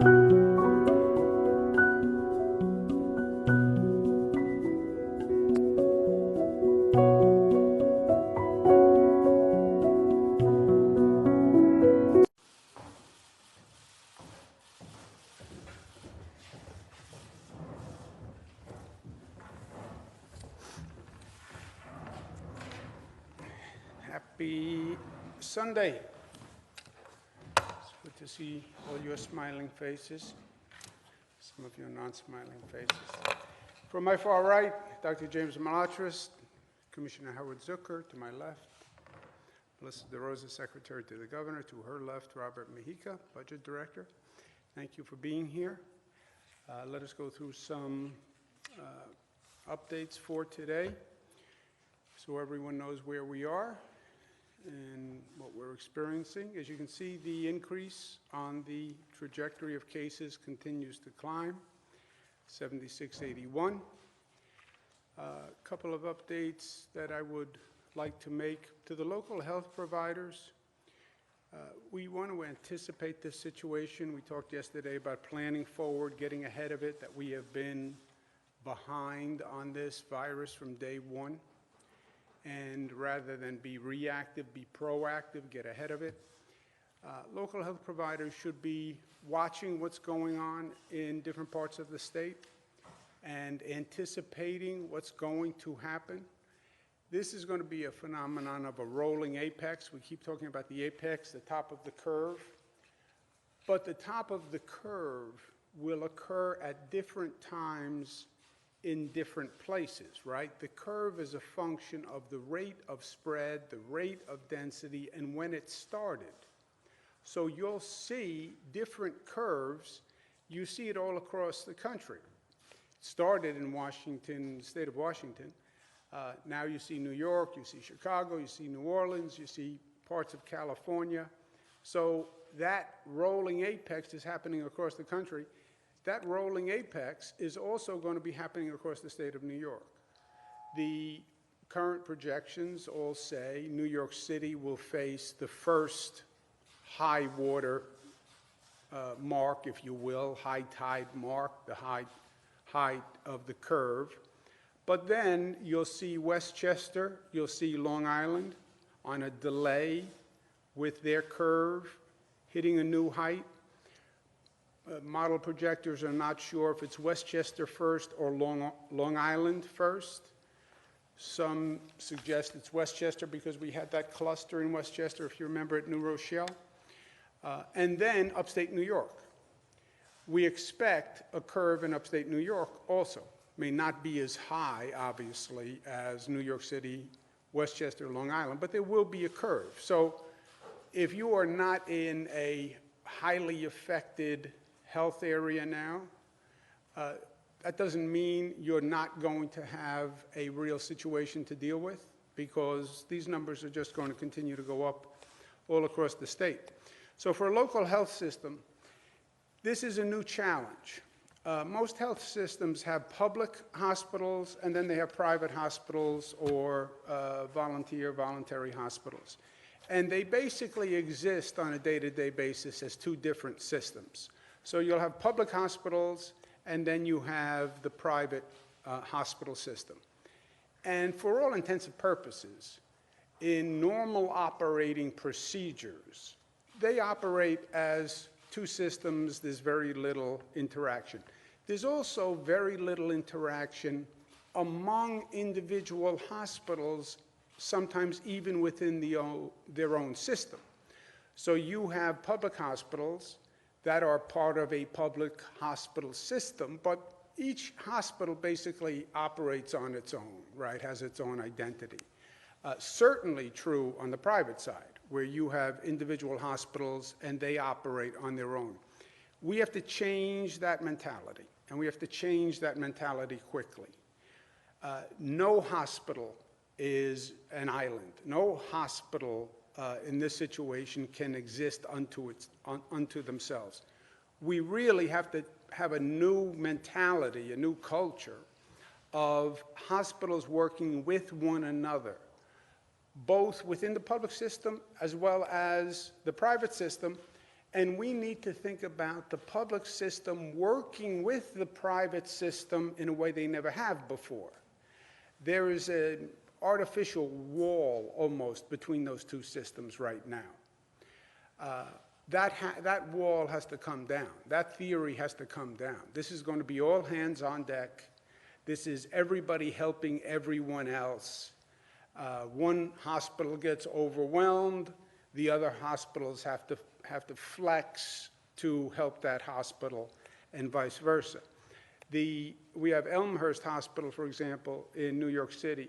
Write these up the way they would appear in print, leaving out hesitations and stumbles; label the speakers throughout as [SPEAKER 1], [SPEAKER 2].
[SPEAKER 1] Happy Sunday. It's good to see all your smiling faces, some of your non-smiling faces. From my far right, Dr. James Malatras, Commissioner Howard Zucker to my left, Melissa DeRosa, Secretary to the Governor, to her left, Robert Mejica, Budget Director. Thank you for being here. Let us go through some updates for today so everyone knows where we are and what we're experiencing. As you can see, the increase on the trajectory of cases continues to climb, 7681. A couple of updates that I would like to make to the local health providers. We want to anticipate this situation. We talked yesterday about planning forward, getting ahead of it, that we have been behind on this virus from day one. And rather than be reactive, be proactive, get ahead of it. Local health providers should be watching what's going on in different parts of the state and anticipating what's going to happen. This is going to be a phenomenon of a rolling apex. We keep talking about the apex, the top of the curve. But the top of the curve will occur at different times in different places, right? The curve is a function of the rate of spread, the rate of density, and when it started. So you'll see different curves. You see it all across the country. It started in Washington, the state of Washington. Now you see New York, you see Chicago, you see New Orleans, you see parts of California. So that rolling apex is happening across the country. That rolling apex is also going to be happening across the state of New York. The current projections all say New York City will face the first high water mark, if you will, high tide mark, the height of the curve. But then you'll see Westchester, you'll see Long Island on a delay with their curve hitting a new height. Model projectors are not sure if it's Westchester first or Long Island first. Some suggest it's Westchester because we had that cluster in Westchester, if you remember, at New Rochelle. And then upstate New York. We expect a curve in upstate New York also. May not be as high, obviously, as New York City, Westchester, Long Island, but there will be a curve. So if you are not in a highly affected health area now, that doesn't mean you're not going to have a real situation to deal with, because these numbers are just going to continue to go up all across the state. So for a local health system, this is a new challenge. Most health systems have public hospitals, and then they have private hospitals or voluntary hospitals. And they basically exist on a day-to-day basis as two different systems. So you'll have public hospitals, and then you have the private hospital system. And for all intents and purposes, in normal operating procedures, they operate as two systems. There's very little interaction. There's also very little interaction among individual hospitals, sometimes even within their own system. So you have public hospitals that are part of a public hospital system, but each hospital basically operates on its own, right, has its own identity. Certainly true on the private side, where you have individual hospitals and they operate on their own. We have to change that mentality, and we have to change that mentality quickly. No hospital is an island. No hospital in this situation can exist unto themselves. We really have to have a new mentality, a new culture of hospitals working with one another, both within the public system as well as the private system, And we need to think about the public system working with the private system in a way they never have before. There is an artificial wall almost between those two systems right now. That wall has to come down. That theory has to come down. This is going to be all hands on deck. This is everybody helping everyone else. One hospital gets overwhelmed, the other hospitals have to flex to help that hospital, and vice versa. We have Elmhurst Hospital, for example, in New York City,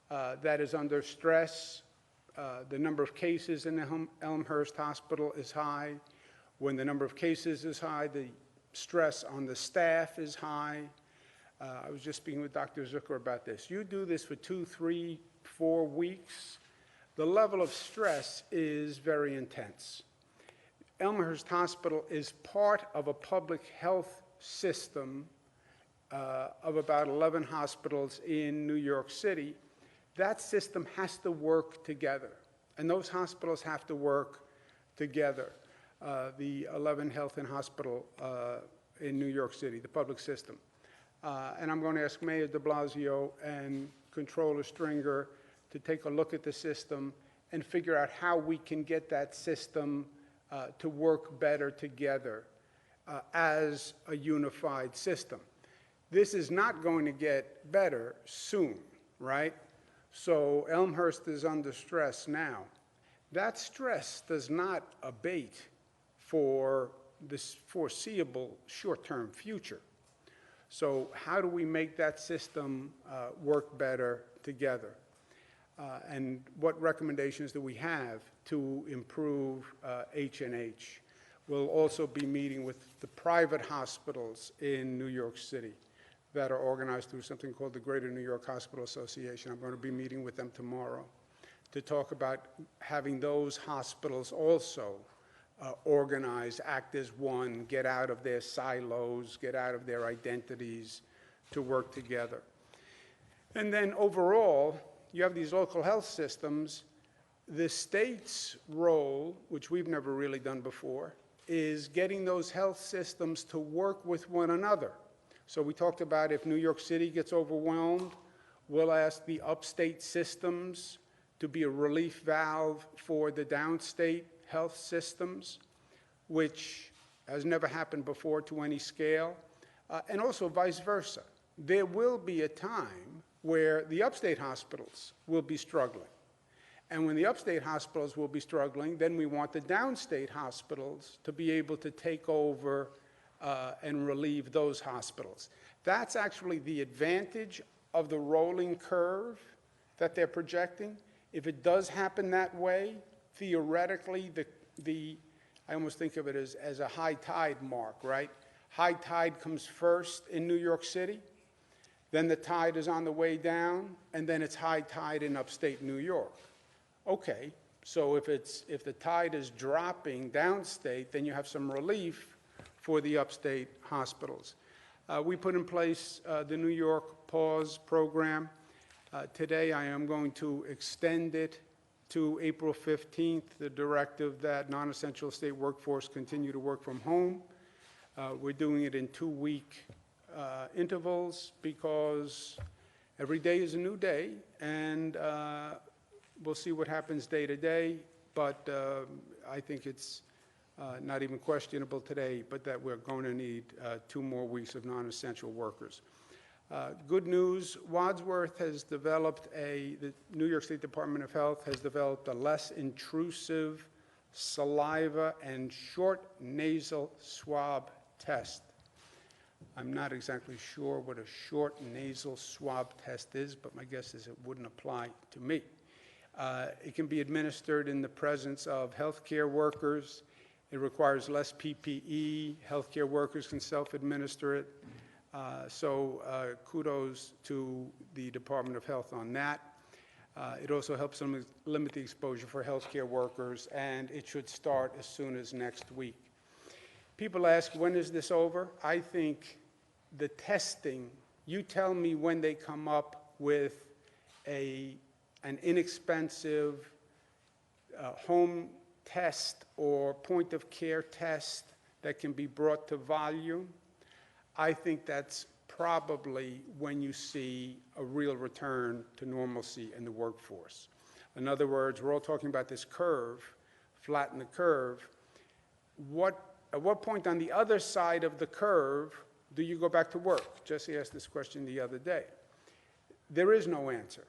[SPEAKER 1] that is under stress. The number of cases in the Elmhurst Hospital is high. When the number of cases is high, the stress on the staff is high. I was just speaking with Dr. Zucker about this. You do this for 2, 3, 4 weeks, the level of stress is very intense. Elmhurst Hospital is part of a public health system of about 11 hospitals in New York City. That system has to work together, and those hospitals have to work together. The 11 health and hospital in New York City, the public system. And I'm going to ask Mayor de Blasio and Controller Stringer to take a look at the system and figure out how we can get that system to work better together as a unified system. This is not going to get better soon, right? So Elmhurst is under stress now. That stress does not abate for this foreseeable short-term future. So how do we make that system work better together? And what recommendations do we have to improve H&H? We'll also be meeting with the private hospitals in New York City that are organized through something called the Greater New York Hospital Association. I'm going to be meeting with them tomorrow to talk about having those hospitals also organize, act as one, get out of their silos, get out of their identities to work together. And then overall, you have these local health systems. The state's role, which we've never really done before, is getting those health systems to work with one another. So we talked about if New York City gets overwhelmed, we'll ask the upstate systems to be a relief valve for the downstate health systems, which has never happened before to any scale, and also vice versa. There will be a time where the upstate hospitals will be struggling. And when the upstate hospitals will be struggling, then we want the downstate hospitals to be able to take over and relieve those hospitals. That's actually the advantage of the rolling curve that they're projecting. If it does happen that way, theoretically, I almost think of it as a high tide mark, right? High tide comes first in New York City, then the tide is on the way down, and then it's high tide in upstate New York. Okay, so if the tide is dropping downstate, then you have some relief for the upstate hospitals. We put in place the New York Pause program. Today I am going to extend it to April 15th, the directive that non-essential state workforce continue to work from home. We're doing it in 2-week intervals because every day is a new day, and we'll see what happens day to day, but I think it's not even questionable today, but that we're going to need 2 more weeks of non-essential workers. Good news, Wadsworth has developed the New York State Department of Health has developed a less intrusive saliva and short nasal swab test. I'm not exactly sure what a short nasal swab test is, but my guess is it wouldn't apply to me. It can be administered in the presence of healthcare workers. It requires less PPE. Healthcare workers can self-administer it. So kudos to the Department of Health on that. It also helps them limit the exposure for healthcare workers, and it should start as soon as next week. People ask, when is this over? I think the testing, you tell me when they come up with an inexpensive home test or point-of-care test that can be brought to volume, I think that's probably when you see a real return to normalcy in the workforce. In other words, we're all talking about this curve, flatten the curve. At what point on the other side of the curve do you go back to work? Jesse asked this question the other day. There is no answer.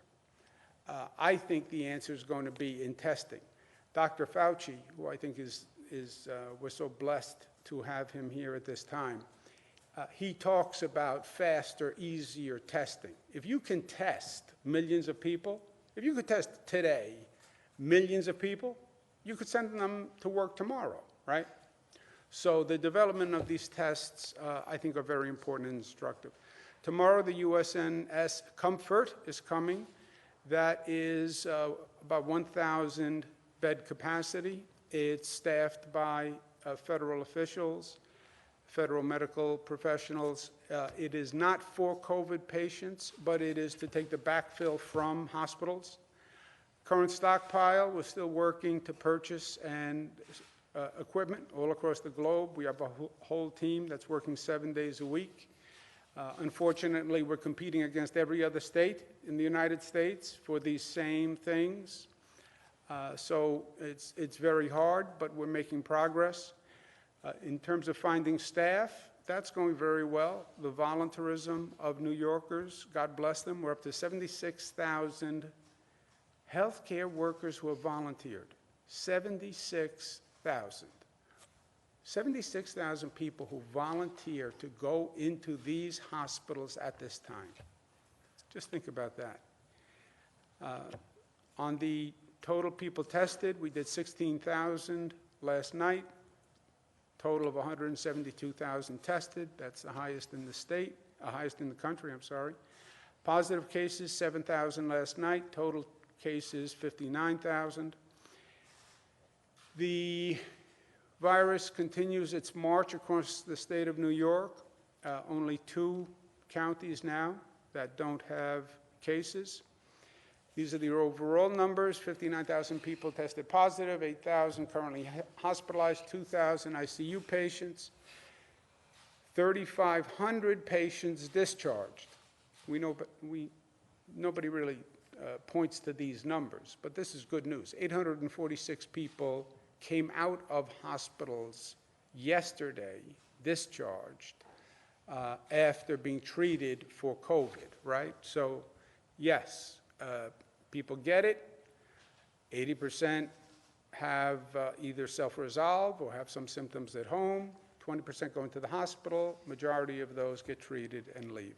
[SPEAKER 1] I think the answer is going to be in testing. Dr. Fauci, who I think we're so blessed to have him here at this time, he talks about faster, easier testing. If you can test millions of people, if you could test today millions of people, you could send them to work tomorrow, right? So the development of these tests, I think, are very important and instructive. Tomorrow, the USNS Comfort is coming. That is about 1,000 bed capacity. It's staffed by federal officials, federal medical professionals. It is not for COVID patients, but it is to take the backfill from hospitals. Current stockpile, we're still working to purchase and equipment all across the globe. We have a whole team that's working 7 days a week. Unfortunately, we're competing against every other state in the United States for these same things. So it's very hard, but we're making progress. In terms of finding staff, that's going very well. The volunteerism of New Yorkers, God bless them, we're up to 76,000 healthcare workers who have volunteered. 76,000. 76,000 people who volunteer to go into these hospitals at this time. Just think about that. On the total people tested, we did 16,000 last night. Total of 172,000 tested. That's the highest in the state, highest in the country, I'm sorry. Positive cases, 7,000 last night. Total cases, 59,000. The virus continues its march across the state of New York. Only 2 counties now that don't have cases. These are the overall numbers. 59,000 people tested positive, 8,000 currently hospitalized, 2,000 ICU patients, 3,500 patients discharged. Nobody really points to these numbers, but this is good news. 846 people came out of hospitals yesterday, discharged, after being treated for COVID, right? So, yes, people get it. 80% have either self-resolve or have some symptoms at home. 20% go into the hospital. Majority of those get treated and leave.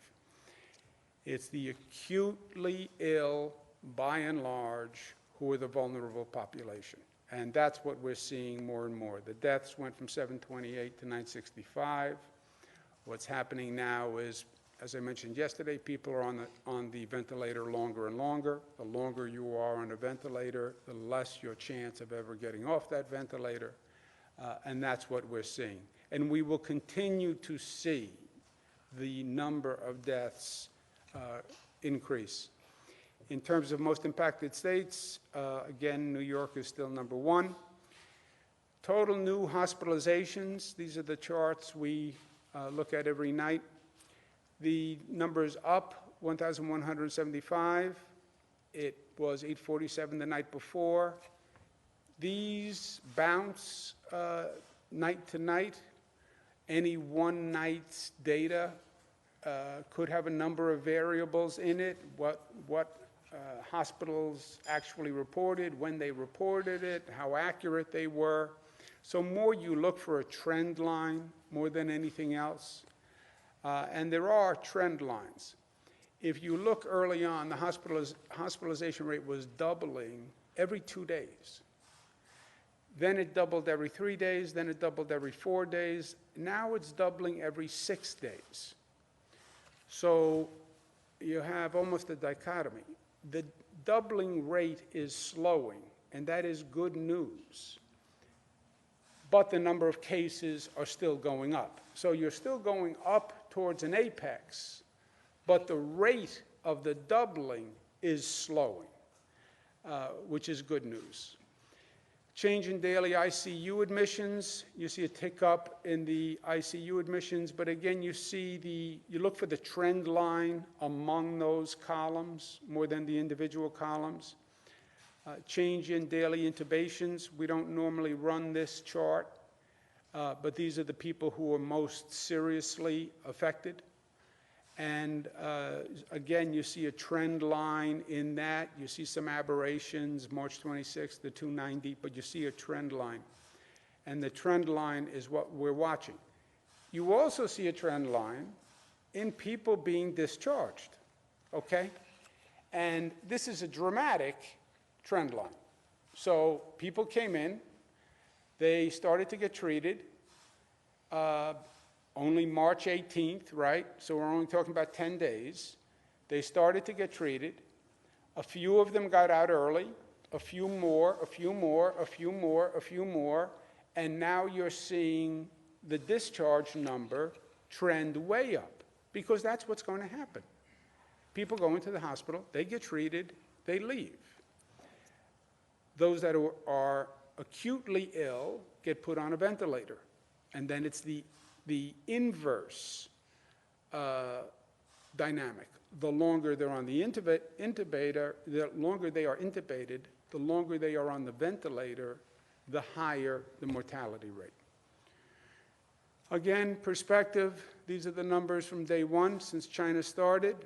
[SPEAKER 1] It's the acutely ill, by and large, who are the vulnerable population. And that's what we're seeing more and more. The deaths went from 728 to 965. What's happening now is, as I mentioned yesterday, people are on the ventilator longer and longer. The longer you are on a ventilator, the less your chance of ever getting off that ventilator. And that's what we're seeing. And we will continue to see the number of deaths increase. In terms of most impacted states, again, New York is still number 1. Total new hospitalizations, these are the charts we look at every night. The number's up, 1,175. It was 847 the night before. These bounce night to night. Any one night's data could have a number of variables in it. What hospitals actually reported, when they reported it, how accurate they were. So more you look for a trend line more than anything else. And there are trend lines. If you look early on, the hospitalization rate was doubling every 2 days. Then it doubled every 3 days, then it doubled every 4 days. Now it's doubling every 6 days. So you have almost a dichotomy. The doubling rate is slowing, and that is good news. But the number of cases are still going up. So you're still going up towards an apex, but the rate of the doubling is slowing, which is good news. Change in daily ICU admissions. You see a tick up in the ICU admissions, but again, you look for the trend line among those columns more than the individual columns. Change in daily intubations. We don't normally run this chart, but these are the people who are most seriously affected. And again, you see a trend line in that. You see some aberrations, March 26th, the 290, but you see a trend line. And the trend line is what we're watching. You also see a trend line in people being discharged, okay? And this is a dramatic trend line. So people came in, they started to get treated, only March 18th, right? So we're only talking about 10 days. They started to get treated. A few of them got out early, a few more, a few more, a few more, a few more, and now you're seeing the discharge number trend way up, because that's what's going to happen. People go into the hospital, they get treated, they leave. Those that are acutely ill get put on a ventilator, and then it's the inverse dynamic. The longer they're on the intubator, the longer they are intubated, the longer they are on the ventilator, the higher the mortality rate. Again, perspective, these are the numbers from day one since China started.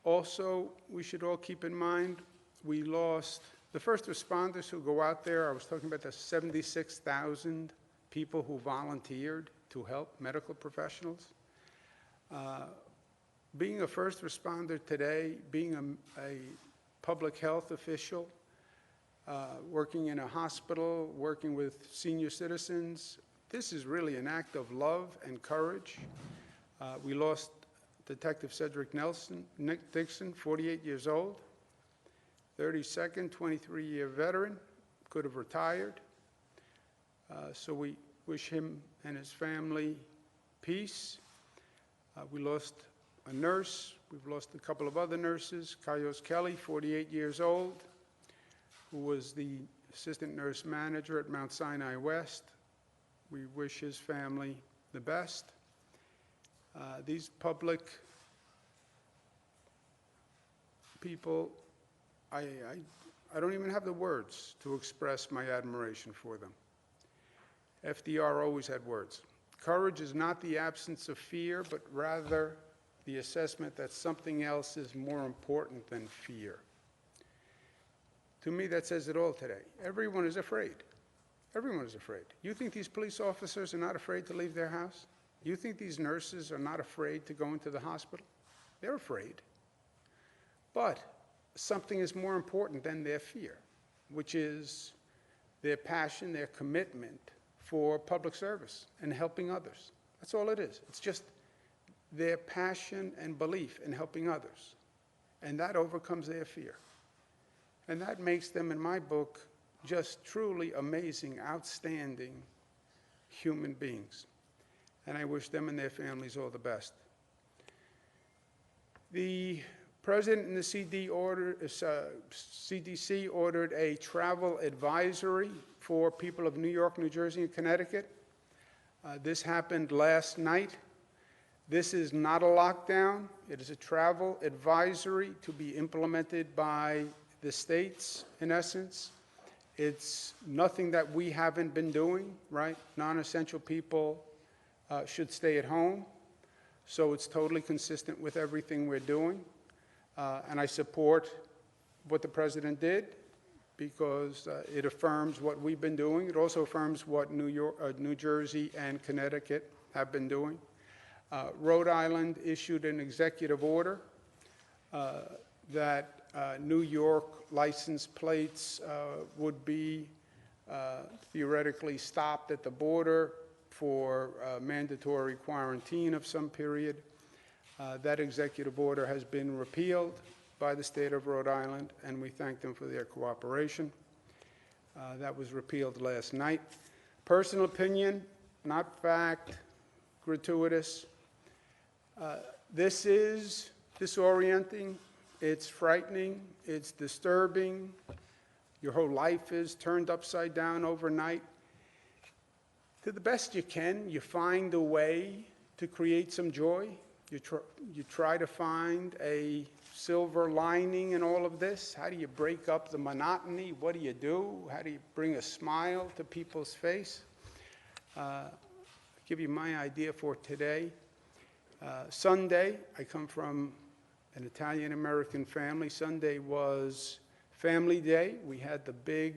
[SPEAKER 1] Also, we should all keep in mind, we lost the first responders who go out there. I was talking about the 76,000 people who volunteered to help medical professionals. Being a first responder today, being a public health official, working in a hospital, working with senior citizens, this is really an act of love and courage. We lost Detective Cedric Dixon, 48 years old. 32nd, 23-year veteran, could have retired. So we wish him and his family peace. We lost a nurse. We've lost a couple of other nurses. Kaios Kelly, 48 years old, who was the assistant nurse manager at Mount Sinai West. We wish his family the best. These public people, I don't even have the words to express my admiration for them. FDR always had words. Courage is not the absence of fear, but rather the assessment that something else is more important than fear. To me, that says it all today. Everyone is afraid. Everyone is afraid. You think these police officers are not afraid to leave their house? You think these nurses are not afraid to go into the hospital? They're afraid. But something is more important than their fear, which is their passion, their commitment for public service and helping others. That's all it is. It's just their passion and belief in helping others. And that overcomes their fear. And that makes them, in my book, just truly amazing, outstanding human beings. And I wish them and their families all the best. The President and the CDC ordered a travel advisory for people of New York, New Jersey, and Connecticut. This happened last night. This is not a lockdown. It is a travel advisory to be implemented by the states, in essence. It's nothing that we haven't been doing, right? Non-essential people should stay at home. So it's totally consistent with everything we're doing. And I support what the President did because it affirms what we've been doing. It also affirms what New Jersey and Connecticut have been doing. Rhode Island issued an executive order that New York license plates would be theoretically stopped at the border for mandatory quarantine of some period. That executive order has been repealed by the state of Rhode Island, and we thank them for their cooperation. That was repealed last night. Personal opinion, not fact, gratuitous. This is disorienting It's frightening. It's disturbing. Your whole life is turned upside down overnight. To the best you can, you find a way to create some joy. You try to find a silver lining in all of this. How do you break up the monotony? What do you do? How do you bring a smile to people's face? I'll give you my idea for today. Sunday, I come from an Italian-American family. Sunday was Family Day. We had the big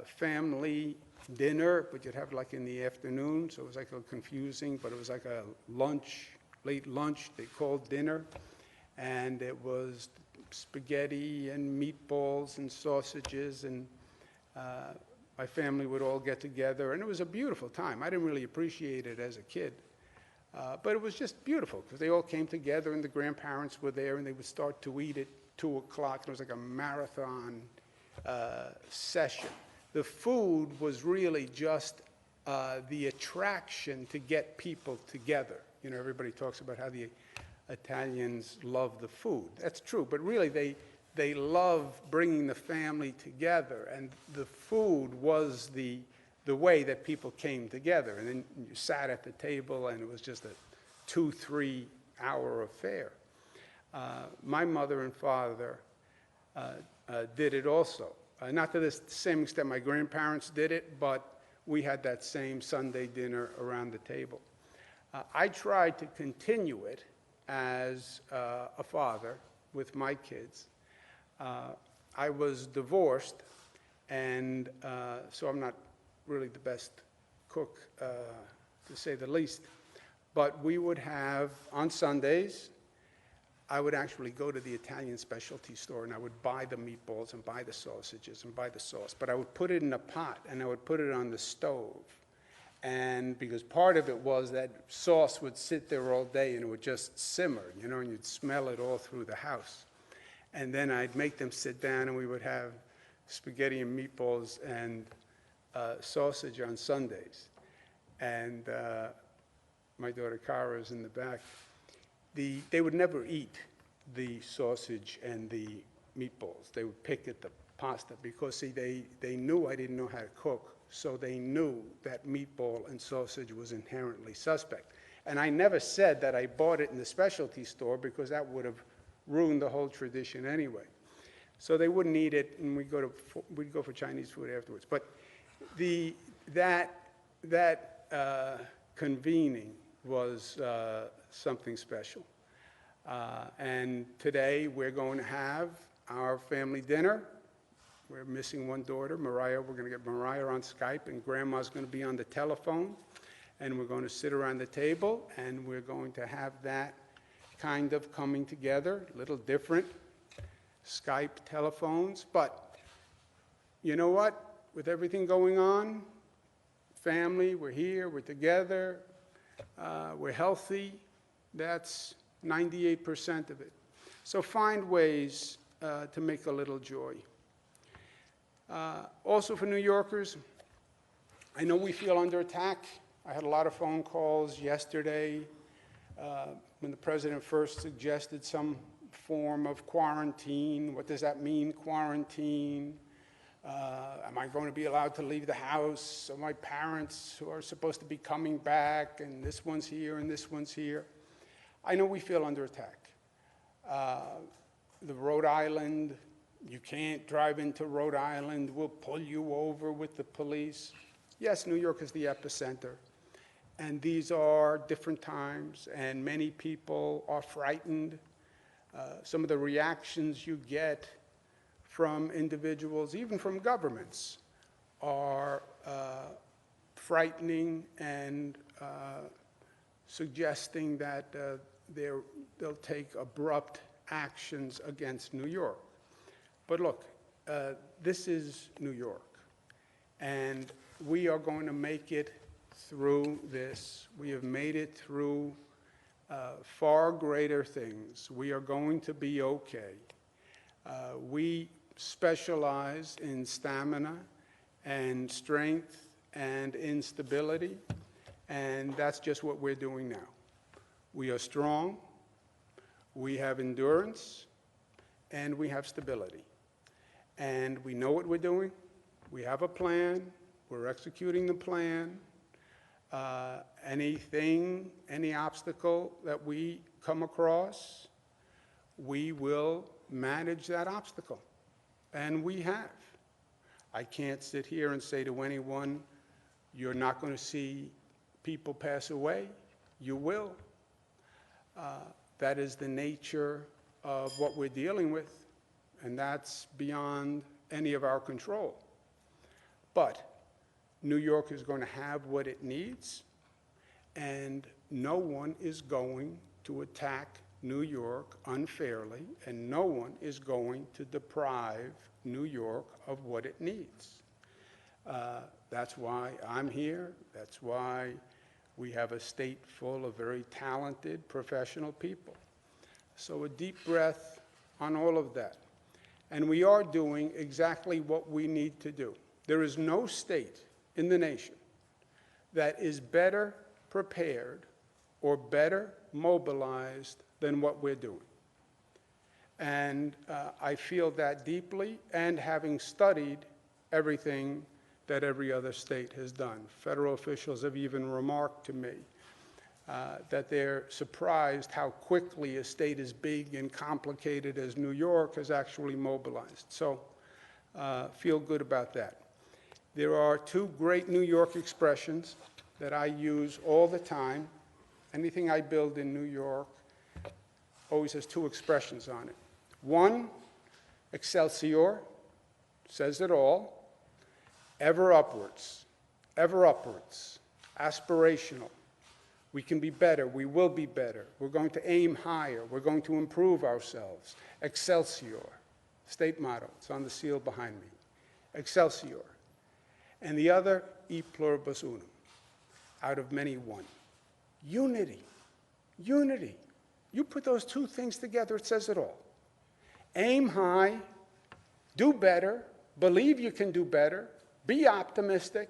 [SPEAKER 1] family dinner, but you'd have like in the afternoon, so it was like a little confusing, but it was like a lunch, late lunch, they called dinner, and it was spaghetti and meatballs and sausages, and my family would all get together, and it was a beautiful time. I didn't really appreciate it as a kid, but it was just beautiful, because they all came together, and the grandparents were there, and they would start to eat at 2 o'clock, and it was like a marathon session. The food was really just the attraction to get people together. You know, everybody talks about how the Italians love the food. That's true, but really they love bringing the family together, and the food was the way that people came together. And then you sat at the table, and it was just a 2-3 hour affair. My mother and father did it also. Not to the same extent my grandparents did it, but we had that same Sunday dinner around the table. I tried to continue it as a father with my kids. I was divorced, and so I'm not really the best cook, to say the least. But we would have, on Sundays, I would actually go to the Italian specialty store, and I would buy the meatballs and buy the sausages and buy the sauce. But I would put it in a pot, and I would put it on the stove. And because part of it was that sauce would sit there all day, and it would just simmer, you know, and you'd smell it all through the house. And then I'd make them sit down, and we would have spaghetti and meatballs and sausage on Sundays. And my daughter Cara is in the back. They would never eat the sausage and the meatballs. They would pick at the pasta because, see, they knew I didn't know how to cook, so they knew that meatball and sausage was inherently suspect. And I never said that I bought it in the specialty store, because that would have ruined the whole tradition anyway. So they wouldn't eat it, and we'd go for Chinese food afterwards. But that convening was something special. And today we're going to have our family dinner. We're missing one daughter, Mariah. We're going to get Mariah on Skype, and Grandma's going to be on the telephone. And we're going to sit around the table, and we're going to have that kind of coming together, a little different, Skype, telephones. But you know what? With everything going on, family, we're here, we're together, we're healthy. That's 98% of it. So find ways to make a little joy. Also for New Yorkers, I know we feel under attack. I had a lot of phone calls yesterday when the president first suggested some form of quarantine. What does that mean, quarantine? Am I going to be allowed to leave the house? So my parents who are supposed to be coming back, and this one's here and this one's here. I know we feel under attack. The Rhode Island, you can't drive into Rhode Island, we'll pull you over with the police. Yes, New York is the epicenter, and these are different times, and many people are frightened. Some of the reactions you get from individuals, even from governments, are frightening and suggesting that they'll take abrupt actions against New York. But look, this is New York, and we are going to make it through this. We have made it through far greater things. We are going to be okay. We specialize in stamina and strength and instability, and that's just what we're doing now. We are strong, we have endurance, and we have stability. And we know what we're doing. We have a plan. We're executing the plan. Any obstacle that we come across, we will manage that obstacle. And we have. I can't sit here and say to anyone, you're not going to see people pass away. You will. That is the nature of what we're dealing with, and that's beyond any of our control. But New York is going to have what it needs, and no one is going to attack New York unfairly, and no one is going to deprive New York of what it needs. That's why I'm here. That's why we have a state full of very talented professional people. So a deep breath on all of that. And we are doing exactly what we need to do. There is no state in the nation that is better prepared or better mobilized than what we're doing. And I feel that deeply, and having studied everything that every other state has done. Federal officials have even remarked to me that they're surprised how quickly a state as big and complicated as New York has actually mobilized. So feel good about that. There are two great New York expressions that I use all the time. Anything I build in New York always has two expressions on it. One, Excelsior, says it all. Ever upwards, aspirational. We can be better, we will be better. We're going to aim higher, we're going to improve ourselves. Excelsior, state motto, it's on the seal behind me. Excelsior. And the other, e pluribus unum, out of many one. Unity, unity. You put those two things together, it says it all. Aim high, do better, believe you can do better, be optimistic,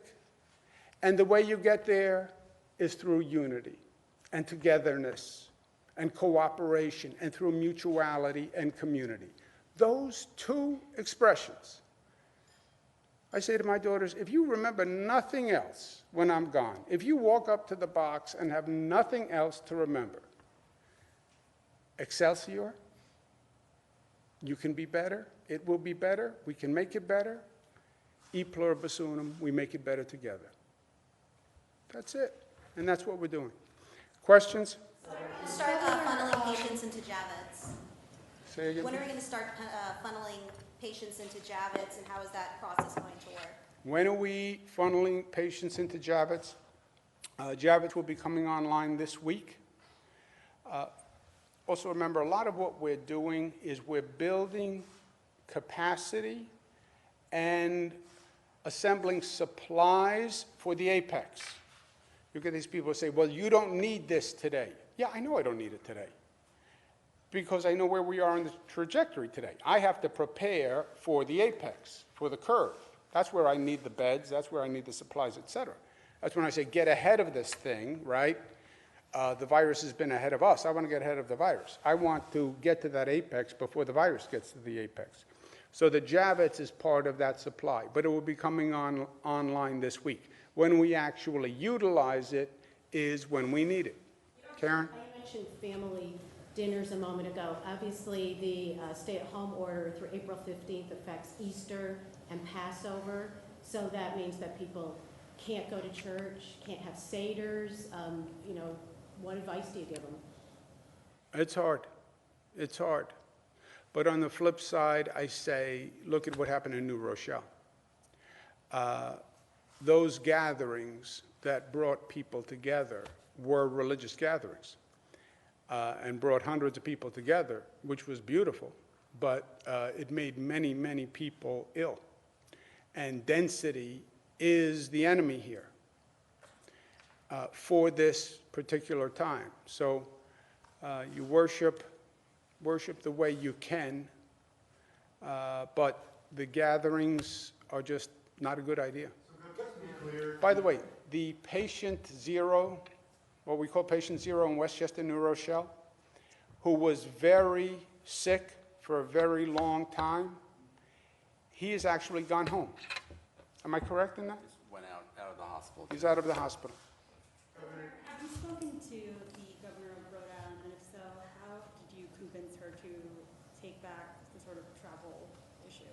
[SPEAKER 1] and the way you get there is through unity and togetherness and cooperation and through mutuality and community. Those two expressions. I say to my daughters, if you remember nothing else when I'm gone, if you walk up to the box and have nothing else to remember, Excelsior, you can be better, it will be better, we can make it better. E pluribus unum, we make it better together. That's it, and that's what we're doing. Questions?
[SPEAKER 2] When are we going to start funneling patients into Javits?
[SPEAKER 1] Say again.
[SPEAKER 2] When are we going to start funneling patients into Javits, and how is that process going to work?
[SPEAKER 1] When are we funneling patients into Javits? Javits will be coming online this week. Also remember, a lot of what we're doing is we're building capacity and assembling supplies for the apex. You get these people who say, well, you don't need this today. Yeah, I know I don't need it today, because I know where we are in the trajectory today. I have to prepare for the apex, for the curve. That's where I need the beds, that's where I need the supplies, et cetera. That's when I say get ahead of this thing, right? The virus has been ahead of us. I want to get ahead of the virus. I want to get to that apex before the virus gets to the apex. So the Javits is part of that supply, but it will be coming online this week. When we actually utilize it is when we need it. Karen?
[SPEAKER 3] I mentioned family dinners a moment ago. Obviously, the stay-at-home order through April 15th affects Easter and Passover, so that means that people can't go to church, can't have seders. What advice do you give them?
[SPEAKER 1] It's hard. It's hard. But on the flip side, I say, look at what happened in New Rochelle. Those gatherings that brought people together were religious gatherings and brought hundreds of people together, which was beautiful, but it made many, many people ill. And density is the enemy here for this particular time. So you worship the way you can, but the gatherings are just not a good idea.
[SPEAKER 4] So just to be clear,
[SPEAKER 1] By the way, the patient zero, what we call patient zero in Westchester, New Rochelle, who was very sick for a very long time. He has actually gone home. Am I correct in that?
[SPEAKER 4] Just went out of the hospital.
[SPEAKER 1] He's out of the hospital.
[SPEAKER 5] Have you spoken to the governor of Rhode Island, and if so, how did you convince her to take back the sort of travel issue?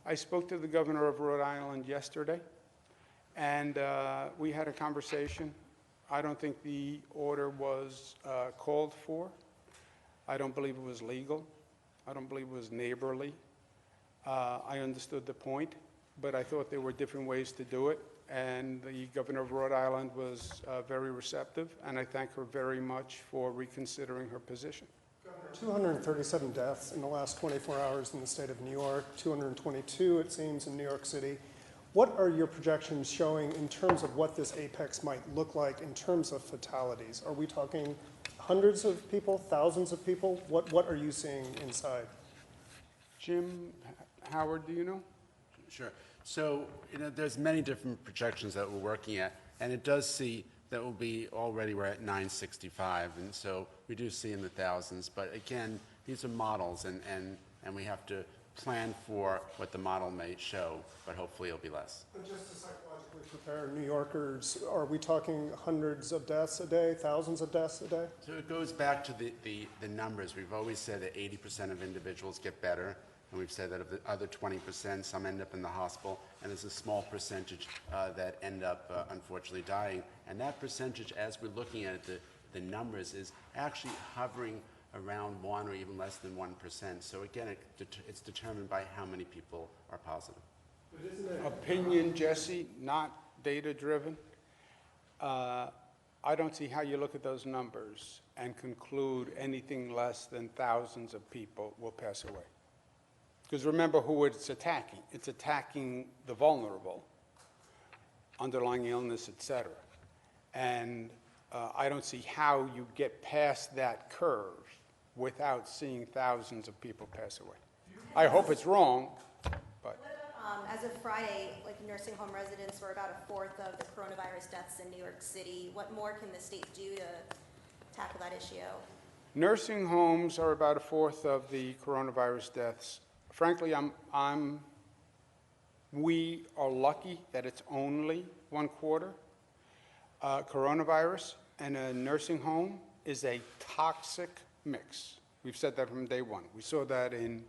[SPEAKER 1] I spoke to the governor of Rhode Island yesterday, and we had a conversation. I don't think the order was called for. I don't believe it was legal. I don't believe it was neighborly. I understood the point, but I thought there were different ways to do it, and the governor of Rhode Island was very receptive, and I thank her very much for reconsidering her position.
[SPEAKER 6] 237 deaths in the last 24 hours in the state of New York, 222, it seems, in New York City. What are your projections showing in terms of what this apex might look like in terms of fatalities? Are we talking hundreds of people, thousands of people? What are you seeing inside?
[SPEAKER 1] Jim, Howard, do you know?
[SPEAKER 4] Sure. So, there's many different projections that we're working at, and it does see that will be already we're at 965, and so we do see in the thousands. But again, these are models, and we have to plan for what the model may show, but hopefully it'll be less.
[SPEAKER 6] And just to psychologically prepare New Yorkers, are we talking hundreds of deaths a day, thousands of deaths a day?
[SPEAKER 4] So it goes back to the numbers. We've always said that 80% of individuals get better, and we've said that of the other 20%, some end up in the hospital, and there's a small percentage that end up, unfortunately, dying. And that percentage, as we're looking at it, the numbers, is actually hovering around 1 or even less than 1%. So again, it's determined by how many people are positive.
[SPEAKER 1] Opinion, Jesse, not data-driven. I don't see how you look at those numbers and conclude anything less than thousands of people will pass away. Because remember who it's attacking. It's attacking the vulnerable, underlying illness, et cetera. And I don't see how you get past that curve without seeing thousands of people pass away. I hope it's wrong, but.
[SPEAKER 2] As of Friday, like nursing home residents were about a fourth of the coronavirus deaths in New York City. What more can the state do to tackle that issue?
[SPEAKER 1] Nursing homes are about a fourth of the coronavirus deaths. Frankly, we are lucky that it's only 1/4. Coronavirus and a nursing home is a toxic mix. We've said that from day one. We saw that in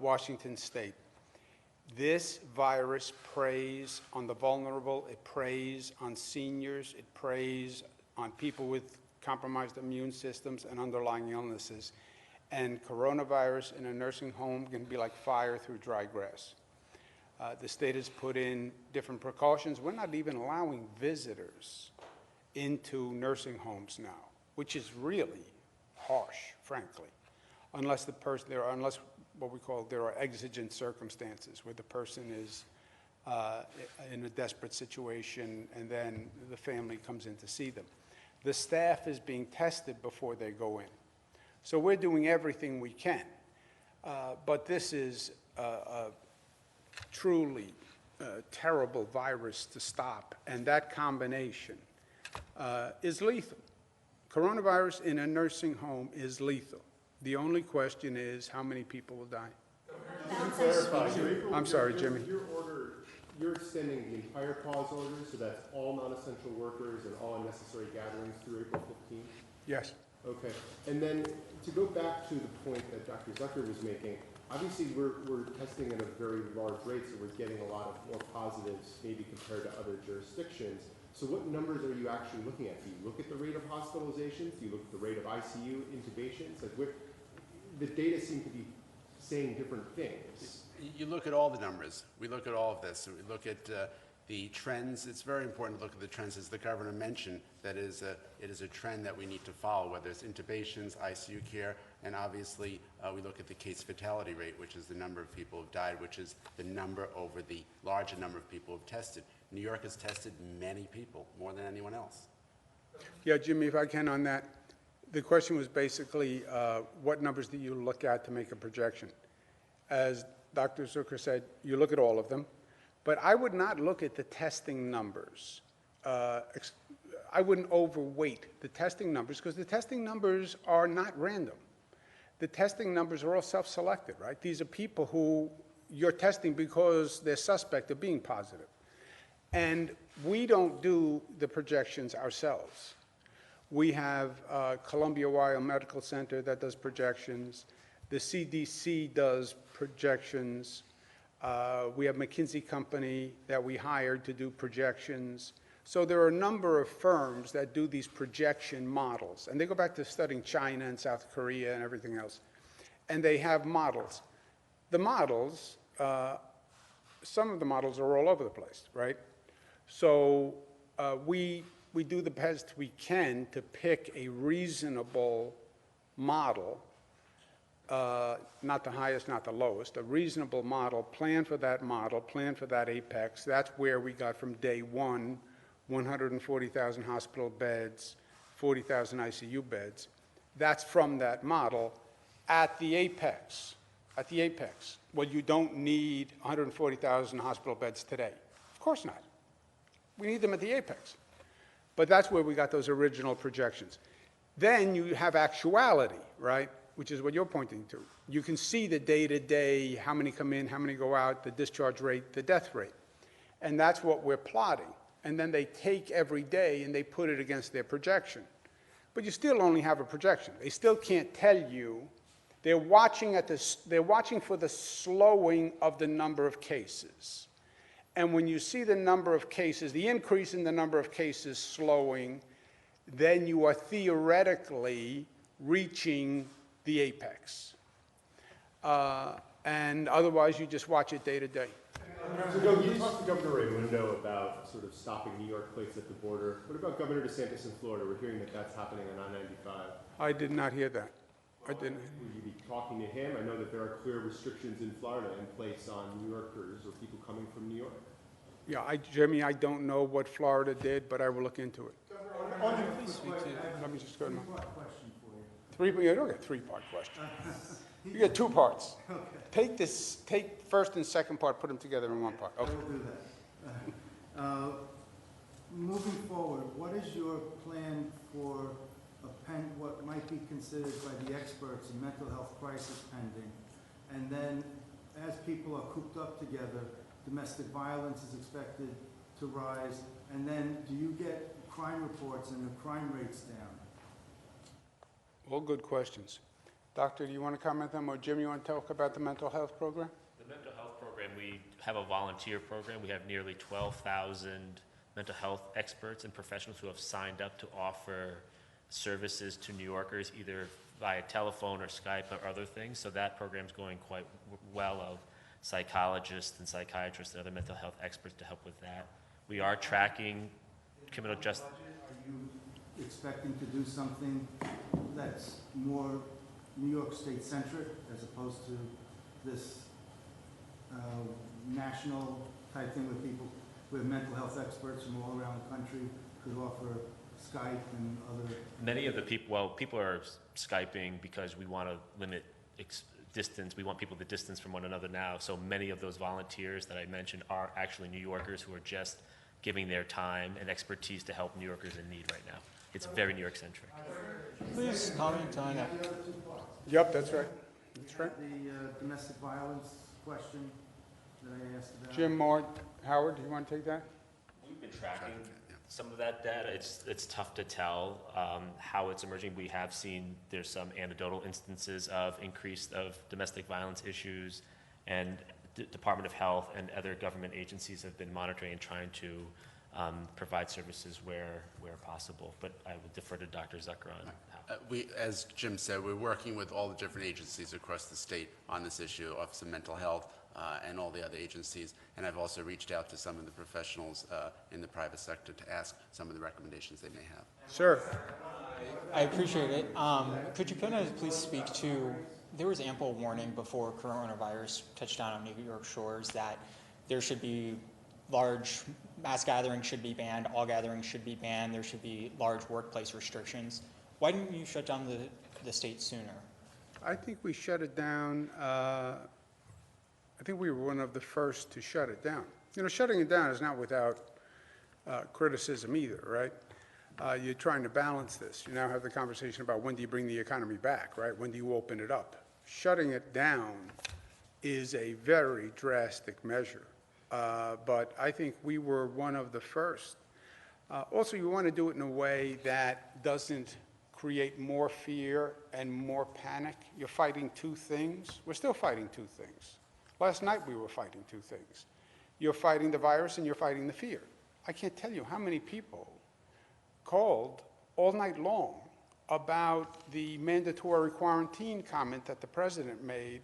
[SPEAKER 1] Washington State. This virus preys on the vulnerable, it preys on seniors, it preys on people with compromised immune systems and underlying illnesses. And coronavirus in a nursing home can be like fire through dry grass. The state has put in different precautions. We're not even allowing visitors into nursing homes now, which is really harsh, frankly, unless unless what we call there are exigent circumstances where the person is in a desperate situation and then the family comes in to see them. The staff is being tested before they go in. So we're doing everything we can. But this is a truly terrible virus to stop, and that combination is lethal. Coronavirus in a nursing home is lethal. The only question is how many people will die.
[SPEAKER 7] To clarify,
[SPEAKER 1] I'm sorry, Jimmy.
[SPEAKER 7] Your order, you're extending the entire pause order, so that's all non-essential workers and all unnecessary gatherings through April 15th?
[SPEAKER 1] Yes.
[SPEAKER 7] Okay. And then to go back to the point that Dr. Zucker was making, obviously we're testing at a very large rate, so we're getting a lot of more positives maybe compared to other jurisdictions. So what numbers are you actually looking at? Do you look at the rate of hospitalizations? Do you look at the rate of ICU intubations? Like the data seem to be saying different things.
[SPEAKER 4] You look at all the numbers. We look at all of this. We look at the trends. It's very important to look at the trends, as the governor mentioned, that it is a trend that we need to follow, whether it's intubations, ICU care, and obviously we look at the case fatality rate, which is the number of people who have died, which is the number over the larger number of people who have tested. New York has tested many people, more than anyone else.
[SPEAKER 1] Yeah, Jimmy, if I can on that. The question was basically what numbers do you look at to make a projection? As Dr. Zucker said, you look at all of them, but I would not look at the testing numbers. I wouldn't overweight the testing numbers because the testing numbers are not random. the testing numbers are all self-selected, right? These are people who you're testing because they're suspect of being positive. And we don't do the projections ourselves. We have Columbia Weill Medical Center that does projections. The CDC does projections. We have McKinsey Company that we hired to do projections. So there are a number of firms that do these projection models. And they go back to studying China and South Korea and everything else. And they have models. The models, some of the models are all over the place, right? So we do the best we can to pick a reasonable model, not the highest, not the lowest, a reasonable model, plan for that model, plan for that apex. That's where we got from day one, 140,000 hospital beds, 40,000 ICU beds. That's from that model at the apex. At the apex. Well, you don't need 140,000 hospital beds today. Of course not. We need them at the apex. But that's where we got those original projections. Then you have actuality, right, which is what you're pointing to. You can see the day-to-day, how many come in, how many go out, the discharge rate, the death rate. And that's what we're plotting. And then they take every day and they put it against their projection. But you still only have a projection. They still can't tell you. They're watching for the slowing of the number of cases. And when you see the number of cases, the increase in the number of cases slowing, then you are theoretically reaching the apex. And otherwise, you just watch it day to day.
[SPEAKER 7] So you talked to Governor Raimondo about sort of stopping New York plates at the border. What about Governor DeSantis in Florida? We're hearing that that's happening on I-95.
[SPEAKER 1] I did not hear that. I didn't.
[SPEAKER 7] Will you be talking to him? I know that there are clear restrictions in Florida in place on New Yorkers or people coming from New York.
[SPEAKER 1] Yeah, Jimmy, I don't know what Florida did, but I will look into it. Let me just go to you don't get a three-part question. You get two parts. Take first and second part, put them together in one part. Okay.
[SPEAKER 8] I will do that. Moving forward, what is your plan for what might be considered by the experts a mental health crisis pending? And then, as people are cooped up together, domestic violence is expected to rise. And then, do you get crime reports and the crime rates down?
[SPEAKER 1] All good questions. Doctor, do you want to comment on them, or Jim, you want to talk about the mental health program?
[SPEAKER 9] The mental health program, we have a volunteer program. We have nearly 12,000 mental health experts and professionals who have signed up to offer services to New Yorkers, either via telephone or Skype or other things. So that program's going quite well, of psychologists and psychiatrists and other mental health experts to help with that. We are tracking criminal justice.
[SPEAKER 8] Are you expecting to do something that's more New York State centric as opposed to this national type thing where mental health experts from all around the country could offer Skype and other?
[SPEAKER 9] Many of the people are Skyping because we want to limit distance. We want people to distance from one another now. So many of those volunteers that I mentioned are actually New Yorkers who are just giving their time and expertise to help New Yorkers in need right now. It's very New York centric.
[SPEAKER 10] Please comment on that.
[SPEAKER 1] Yep, that's right. That's right.
[SPEAKER 8] The domestic violence question that I asked about.
[SPEAKER 1] Jim, Moore, Howard, do you want to take that?
[SPEAKER 9] We've been tracking some of that data. It's tough to tell how it's emerging. We have seen there's some anecdotal instances of increase of domestic violence issues, and the Department of Health and other government agencies have been monitoring and trying to provide services where possible. But I will defer to Dr. Zucker on how.
[SPEAKER 4] As Jim said, we're working with all the different agencies across the state on this issue, Office of Mental Health, and all the other agencies. And I've also reached out to some of the professionals in the private sector to ask some of the recommendations they may have.
[SPEAKER 1] Sir.
[SPEAKER 10] I appreciate it. Could you please speak to, there was ample warning before coronavirus touched down on New York shores that there should be large mass gatherings should be banned, all gatherings should be banned, there should be large workplace restrictions. Why didn't you shut down the state sooner?
[SPEAKER 1] I think we shut it down. I think we were one of the first to shut it down. You know, shutting it down is not without criticism either, right? you're trying to balance this. You now have the conversation about when do you bring the economy back, right? When do you open it up? Shutting it down is a very drastic measure, but I think we were one of the first. Also, you want to do it in a way that doesn't create more fear and more panic. You're fighting two things. We're still fighting two things. Last night we were fighting two things. You're fighting the virus and you're fighting the fear. I can't tell you how many people called all night long about the mandatory quarantine comment that the president made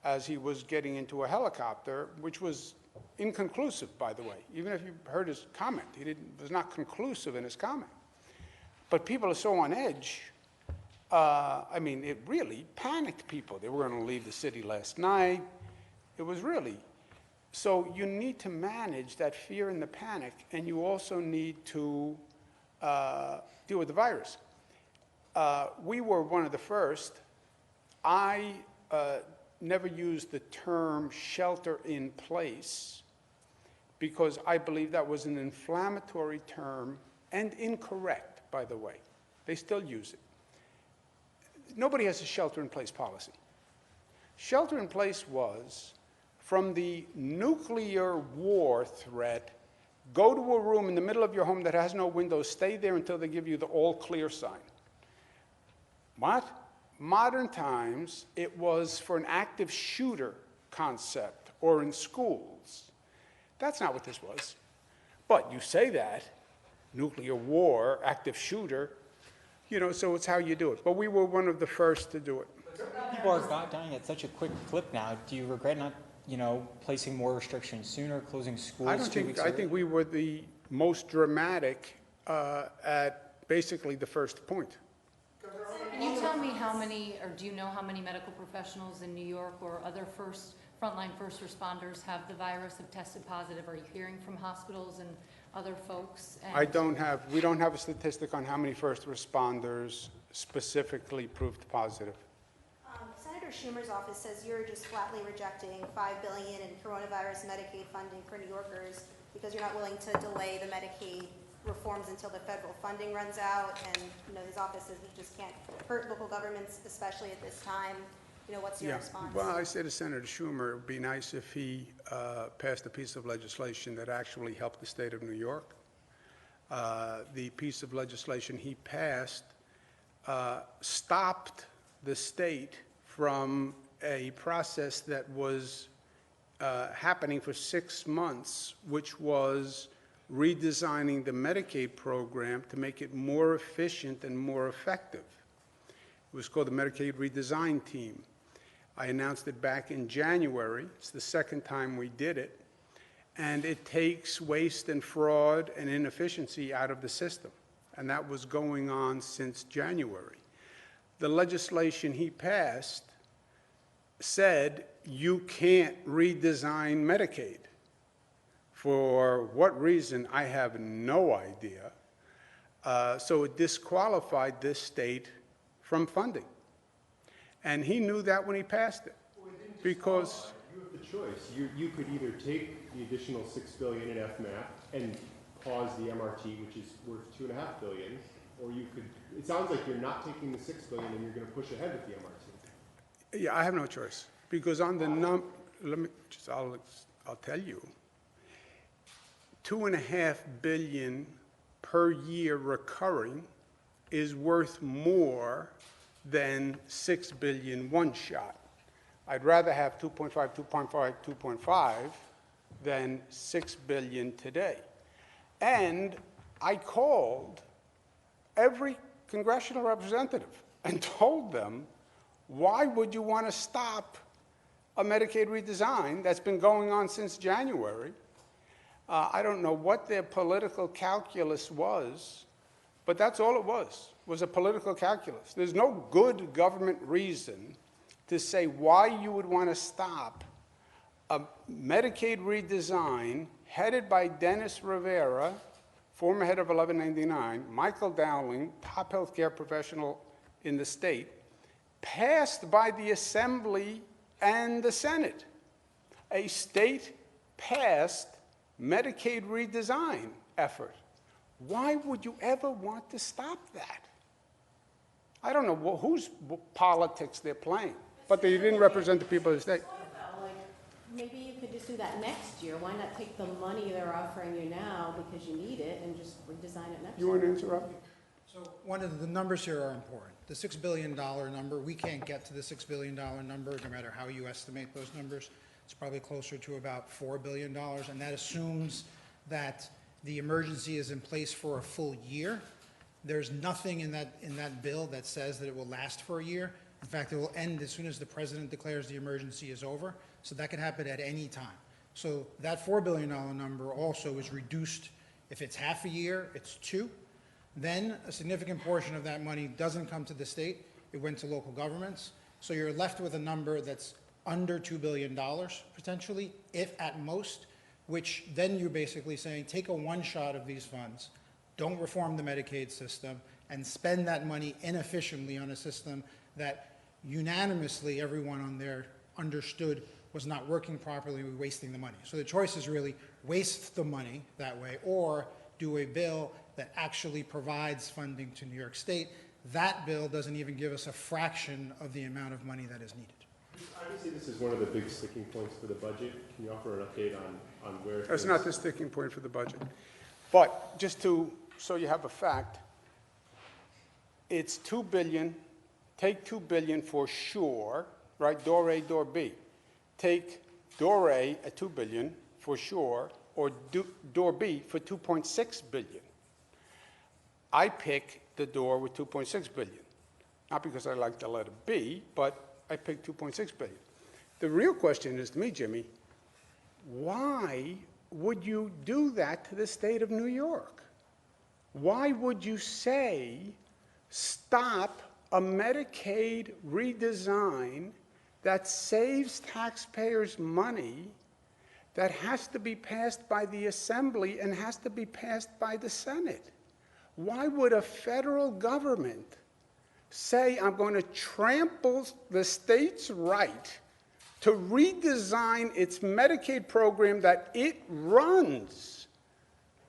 [SPEAKER 1] as he was getting into a helicopter, which was inconclusive, by the way. Even if you heard his comment, was not conclusive in his comment. But people are so on edge. I mean, it really panicked people. They were going to leave the city last night. It was really. So you need to manage that fear and the panic, and you also need to deal with the virus. We were one of the first. I never used the term shelter in place because I believe that was an inflammatory term and incorrect, by the way. They still use it. Nobody has a shelter in place policy. Shelter in place was from the nuclear war threat, go to a room in the middle of your home that has no windows, stay there until they give you the all clear sign. What? Modern times, it was for an active shooter concept or in schools. That's not what this was. But you say that, nuclear war, active shooter, so it's how you do it. But we were one of the first to do it.
[SPEAKER 10] People are dying at such a quick clip now. Do you regret not, placing more restrictions sooner, closing schools
[SPEAKER 1] I think we were the most dramatic at basically the first point.
[SPEAKER 11] Can you tell me how many, or do you know how many medical professionals in New York or other frontline first responders have the virus, have tested positive? Are you hearing from hospitals and other folks? And
[SPEAKER 1] we don't have a statistic on how many first responders specifically proved positive.
[SPEAKER 2] Senator Schumer's office says you're just flatly rejecting $5 billion in coronavirus Medicaid funding for New Yorkers because you're not willing to delay the Medicaid reforms until the federal funding runs out, and his office says we just can't hurt local governments, especially at this time. What's your response?
[SPEAKER 1] Well, I say to Senator Schumer, it would be nice if he passed a piece of legislation that actually helped the state of New York. The piece of legislation he passed stopped the state from a process that was happening for 6 months, which was redesigning the Medicaid program to make it more efficient and more effective. It was called the Medicaid Redesign Team. I announced it back in January. It's the second time we did it. And it takes waste and fraud and inefficiency out of the system. And that was going on since January. The legislation he passed said you can't redesign Medicaid. For what reason, I have no idea. So it disqualified this state from funding. And he knew that when he passed it.
[SPEAKER 7] Well, it didn't
[SPEAKER 1] because
[SPEAKER 7] you have the choice. You could either take the additional $6 billion in FMAP and pause the MRT, which is worth $2.5 billion, or you could. It sounds like you're not taking the $6 billion and you're going to push ahead with the MRT.
[SPEAKER 1] yeah, I have no choice. Because on the I'll tell you, $2.5 billion per year recurring is worth more than $6 billion one shot. I'd rather have 2.5 than $6 billion today. And I called every congressional representative and told them, why would you want to stop a Medicaid redesign that's been going on since January? I don't know what their political calculus was, but that's all it was a political calculus. There's no good government reason to say why you would want to stop a Medicaid redesign headed by Dennis Rivera, former head of 1199, Michael Dowling, top healthcare professional in the state, passed by the Assembly and the Senate. A state-passed Medicaid redesign effort. Why would you ever want to stop that? I don't know whose politics they're playing, but they didn't represent the people of the state.
[SPEAKER 3] Like, maybe you could just do that next year. Why not take the money they're offering you now because you need it and just redesign it next
[SPEAKER 1] You
[SPEAKER 3] year?
[SPEAKER 1] want to interrupt?
[SPEAKER 12] So one of the numbers here are important. The $6 billion number, we can't get to the $6 billion number no matter how you estimate those numbers. It's probably closer to about $4 billion, and that assumes that the emergency is in place for a full year. There's nothing in that bill that says that it will last for a year. In fact, it will end as soon as the president declares the emergency is over, so that could happen at any time. So that $4 billion number also is reduced. If it's half a year, it's 2. Then a significant portion of that money doesn't come to the state. It went to local governments. So you're left with a number that's under $2 billion potentially, if at most, which then you're basically saying, take a one-shot of these funds, don't reform the Medicaid system, and spend that money inefficiently on a system that unanimously everyone on there understood was not working properly, we're wasting the money. So the choice is really waste the money that way, or do a bill that actually provides funding to New York State. That bill doesn't even give us a fraction of the amount of money that is needed.
[SPEAKER 7] Obviously, this is one of the big sticking points for the budget. Can you offer an update on where?
[SPEAKER 1] That's not the sticking point for the budget. But just so you have a fact, it's $2 billion, take $2 billion for sure, right? Door A, door B. Take door A at $2 billion for sure, or door B for $2.6 billion. I pick the door with $2.6 billion. Not because I like the letter B, but I picked $2.6 billion. The real question is to me, Jimmy, why would you do that to the state of New York? Why would you say, stop a Medicaid redesign that saves taxpayers money, that has to be passed by the Assembly and has to be passed by the Senate? Why would a federal government say, I'm going to trample the state's right to redesign its Medicaid program that it runs,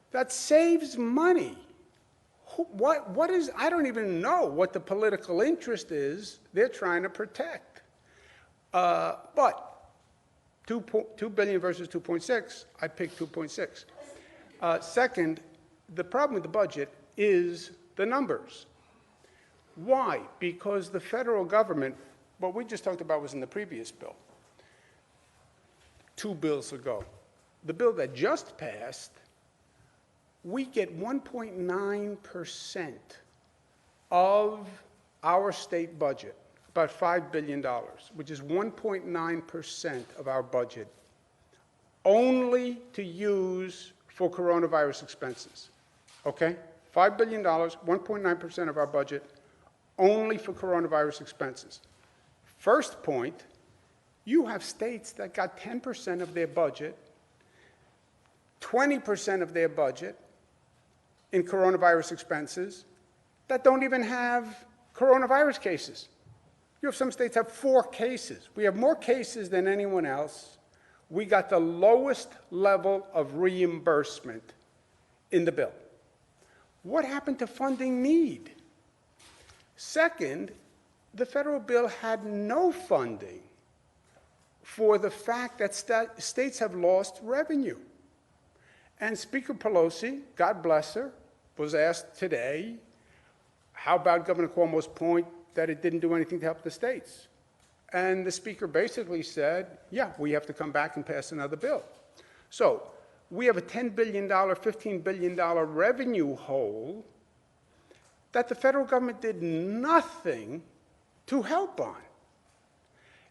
[SPEAKER 1] that saves money? What is, I don't even know what the political interest is they're trying to protect. But $2 billion versus 2.6, I picked 2.6. Second, the problem with the budget is the numbers. Why? Because the federal government, what we just talked about was in the previous bill, 2 bills ago. The bill that just passed, we get 1.9% of our state budget, about $5 billion, which is 1.9% of our budget, only to use for coronavirus expenses. Okay? $5 billion, 1.9% of our budget, only for coronavirus expenses. First point, you have states that got 10% of their budget, 20% of their budget in coronavirus expenses that don't even have coronavirus cases. You have some states have 4 cases. We have more cases than anyone else. We got the lowest level of reimbursement in the bill. What happened to funding need? Second, the federal bill had no funding for the fact that states have lost revenue. And Speaker Pelosi, God bless her, was asked today, how about Governor Cuomo's point that it didn't do anything to help the states? And the Speaker basically said, yeah, we have to come back and pass another bill. So we have a $10 billion, $15 billion revenue hole that the federal government did nothing to help on.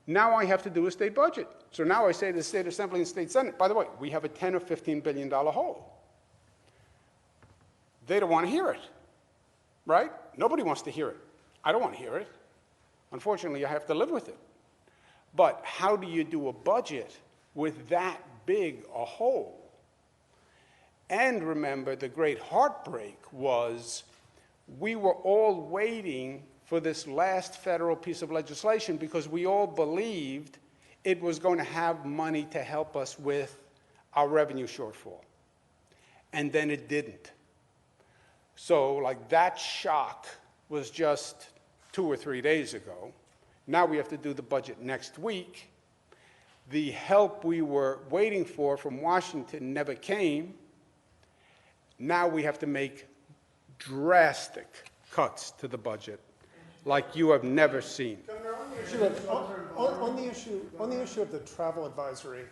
[SPEAKER 1] Now I have to do a state budget. So now I say to the State Assembly and State Senate, by the way, we have a $10 or $15 billion hole. They don't want to hear it, right? Nobody wants to hear it. I don't want to hear it. Unfortunately, I have to live with it. But how do you do a budget with that big a hole? And remember, the great heartbreak was we were all waiting for this last federal piece of legislation because we all believed it was going to have money to help us with our revenue shortfall. And then it didn't. So like that shock was just 2 or 3 days ago. Now we have to do the budget next week. The help we were waiting for from Washington never came. Now we have to make drastic cuts to the budget like you have never seen.
[SPEAKER 6] On the issue of the travel advisory,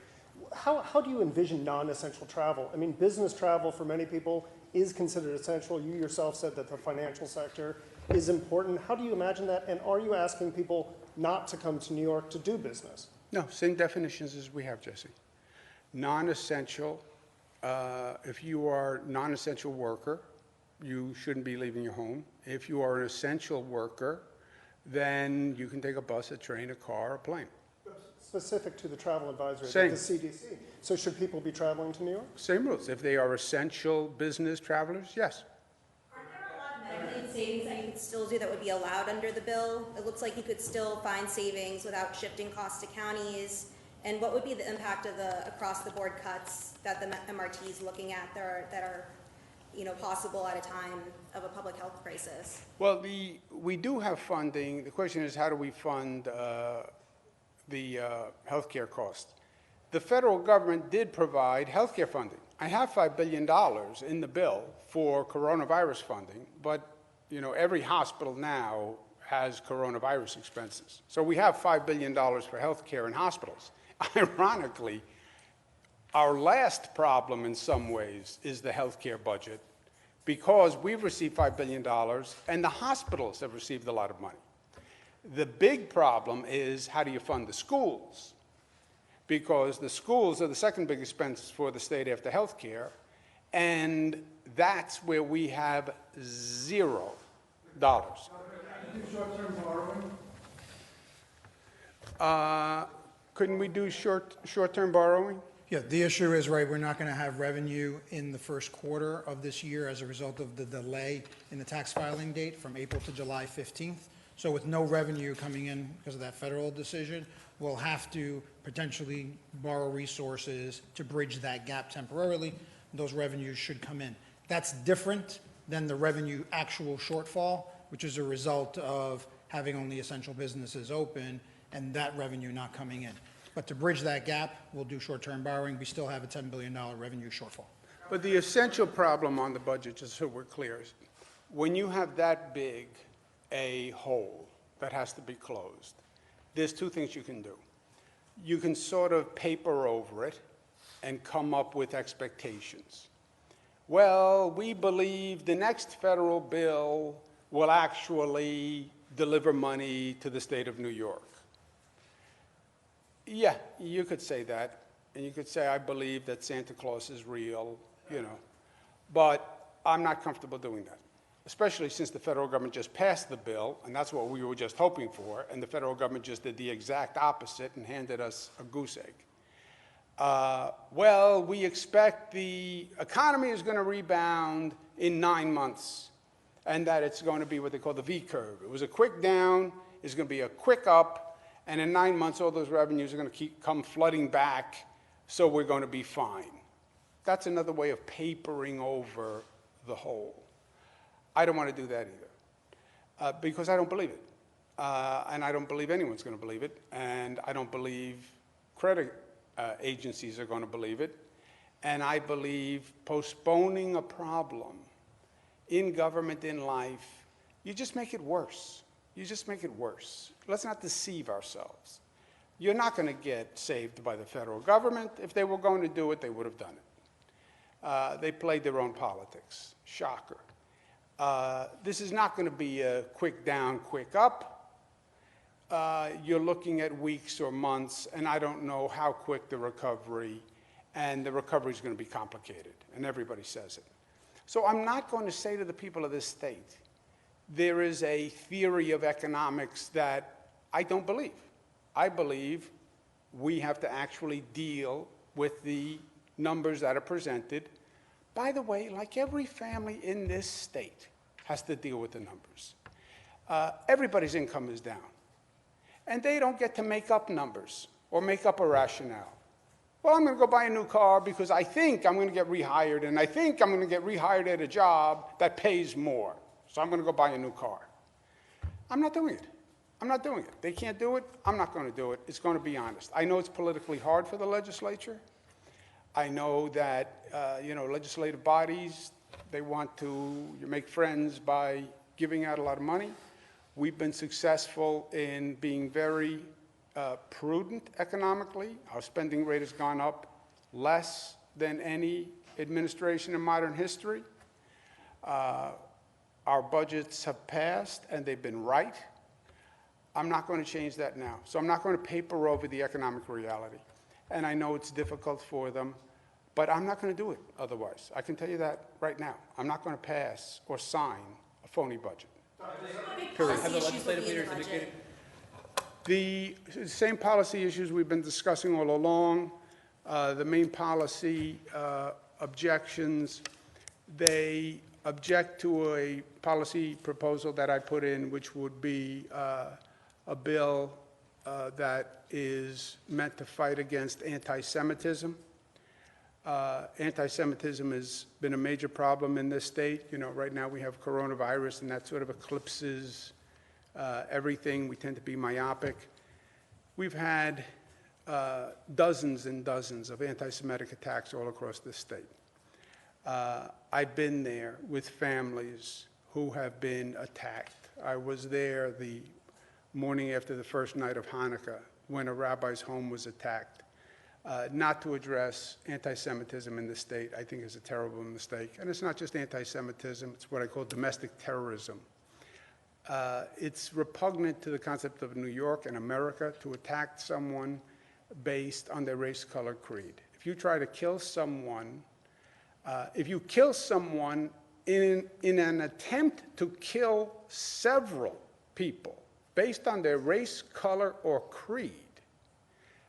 [SPEAKER 6] how do you envision non-essential travel? I mean, business travel for many people is considered essential. You yourself said that the financial sector is important. How do you imagine that? And are you asking people not to come to New York to do business?
[SPEAKER 1] No, same definitions as we have, Jesse. Non-essential, if you are non-essential worker, you shouldn't be leaving your home. If you are an essential worker, then you can take a bus, a train, a car, a plane.
[SPEAKER 6] Specific to the travel advisory,
[SPEAKER 1] Same.
[SPEAKER 6] the CDC. So should people be traveling to New York?
[SPEAKER 1] Same rules. If they are essential business travelers, yes.
[SPEAKER 2] Aren't there a lot of Medicaid savings that you could still do that would be allowed under the bill? It looks like you could still find savings without shifting costs to counties. And what would be the impact of the across-the-board cuts that the MRT is looking at that are possible at a time of a public health crisis?
[SPEAKER 1] Well, we do have funding. The question is, how do we fund the healthcare costs? The federal government did provide healthcare funding. I have $5 billion in the bill for coronavirus funding, but every hospital now has coronavirus expenses. So we have $5 billion for healthcare in hospitals. Ironically, our last problem in some ways is the healthcare budget, because we've received $5 billion and the hospitals have received a lot of money. The big problem is, how do you fund the schools? Because the schools are the second biggest expense for the state after healthcare, and that's where we have $0.
[SPEAKER 12] Short-term borrowing?
[SPEAKER 1] Couldn't we do short-term borrowing?
[SPEAKER 12] Yeah, the issue is, right, we're not going to have revenue in the first quarter of this year as a result of the delay in the tax filing date from April to July 15th. So with no revenue coming in because of that federal decision, we'll have to potentially borrow resources to bridge that gap temporarily. Those revenues should come in. That's different than the revenue actual shortfall, which is a result of having only essential businesses open and that revenue not coming in. But to bridge that gap, we'll do short-term borrowing. We still have a $10 billion revenue shortfall.
[SPEAKER 1] But the essential problem on the budget, just so we're clear, is when you have that big a hole that has to be closed, there's two things you can do. You can sort of paper over it and come up with expectations. Well, we believe the next federal bill will actually deliver money to the state of New York. Yeah, you could say that, and you could say, I believe that Santa Claus is real, but I'm not comfortable doing that, especially since the federal government just passed the bill, and that's what we were just hoping for, and the federal government just did the exact opposite and handed us a goose egg. Well, we expect the economy is going to rebound in 9 months, and that it's going to be what they call the V curve. It was a quick down, it's going to be a quick up, and in 9 months, all those revenues are going to come flooding back, so we're going to be fine. That's another way of papering over the hole. I don't want to do that either, because I don't believe it. And I don't believe anyone's going to believe it, and I don't believe credit agencies are going to believe it. And I believe postponing a problem in government, in life, you just make it worse. You just make it worse. Let's not deceive ourselves. You're not going to get saved by the federal government. If they were going to do it, they would have done it. They played their own politics. Shocker. This is not going to be a quick down, quick up. You're looking at weeks or months, and I don't know how quick the recovery, and the recovery is going to be complicated, and everybody says it. So I'm not going to say to the people of this state, there is a theory of economics that I don't believe. I believe we have to actually deal with the numbers that are presented. By the way, like every family in this state has to deal with the numbers. Everybody's income is down. And they don't get to make up numbers or make up a rationale. Well, I'm going to go buy a new car because I think I'm going to get rehired, and I think I'm going to get rehired at a job that pays more. So I'm going to go buy a new car. I'm not doing it. I'm not doing it. They can't do it. I'm not going to do it. It's going to be honest. I know it's politically hard for the legislature. I know that, legislative bodies, they want to make friends by giving out a lot of money. We've been successful in being very prudent economically. Our spending rate has gone up less than any administration in modern history. Our budgets have passed, and they've been right. I'm not going to change that now. So I'm not going to paper over the economic reality. And I know it's difficult for them, but I'm not going to do it otherwise. I can tell you that right now. I'm not going to pass or sign a phony budget.
[SPEAKER 2] Have the legislative leaders indicated?
[SPEAKER 1] The same policy issues we've been discussing all along. The main policy objections, they object to a policy proposal that I put in, which would be a bill that is meant to fight against anti-Semitism. Anti-Semitism has been a major problem in this state. Right now we have coronavirus, and that sort of eclipses everything. We tend to be myopic. We've had dozens and dozens of anti-Semitic attacks all across this state. I've been there with families who have been attacked. I was there the morning after the first night of Hanukkah when a rabbi's home was attacked. Not to address anti-Semitism in the state, I think, is a terrible mistake. And it's not just anti-Semitism, it's what I call domestic terrorism. It's repugnant to the concept of New York and America to attack someone based on their race, color, creed. If you try to kill someone, if you kill someone in an attempt to kill several people based on their race, color, or creed,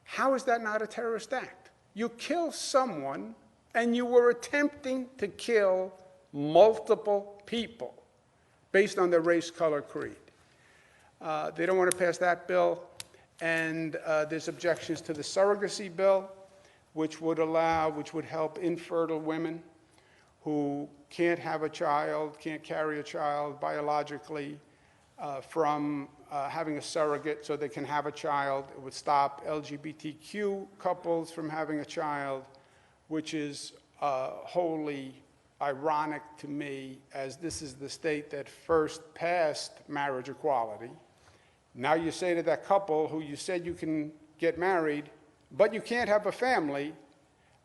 [SPEAKER 1] how is that not a terrorist act? You kill someone and you were attempting to kill multiple people based on their race, color, creed. They don't want to pass that bill, and there's objections to the surrogacy bill, which would help infertile women who can't have a child, can't carry a child biologically, from having a surrogate so they can have a child. It would stop LGBTQ couples from having a child, which is wholly ironic to me, as this is the state that first passed marriage equality. Now you say to that couple who you said you can get married, but you can't have a family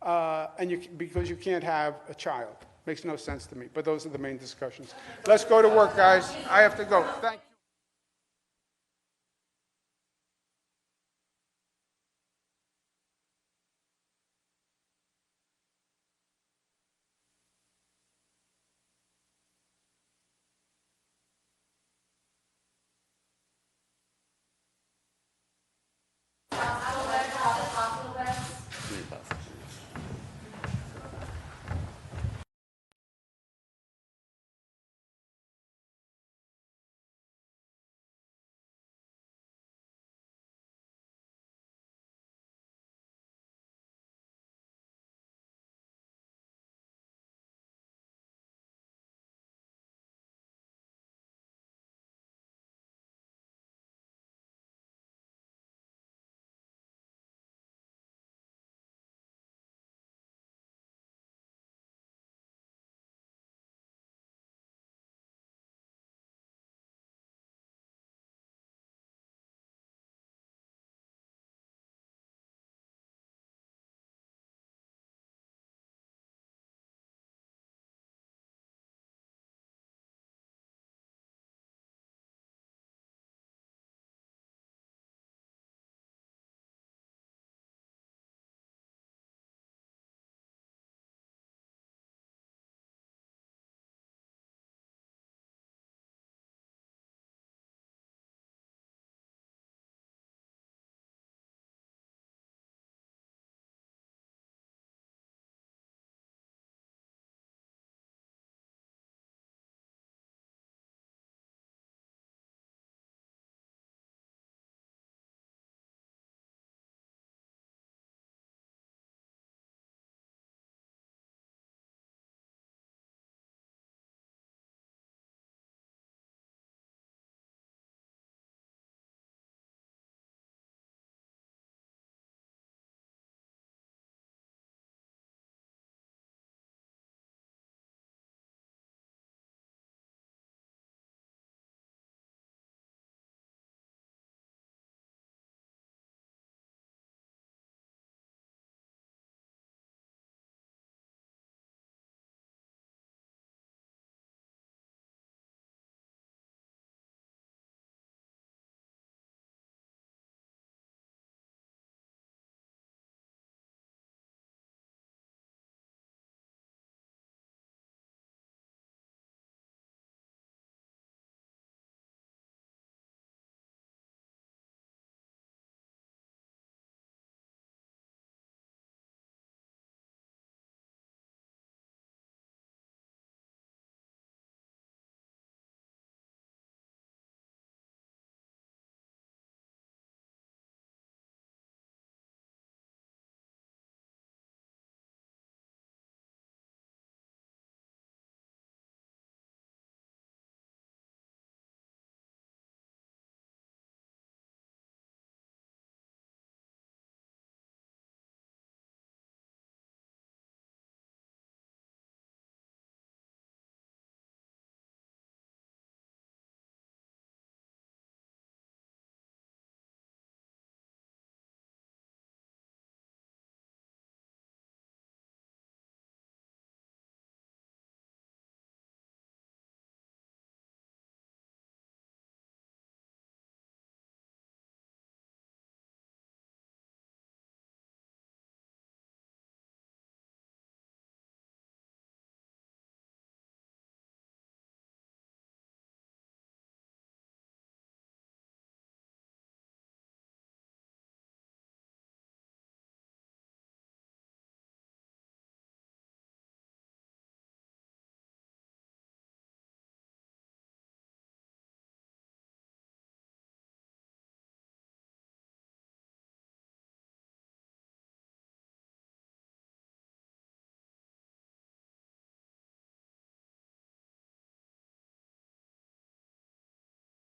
[SPEAKER 1] because you can't have a child. Makes no sense to me, but those are the main discussions. Let's go to work, guys. I have to go. Thank you.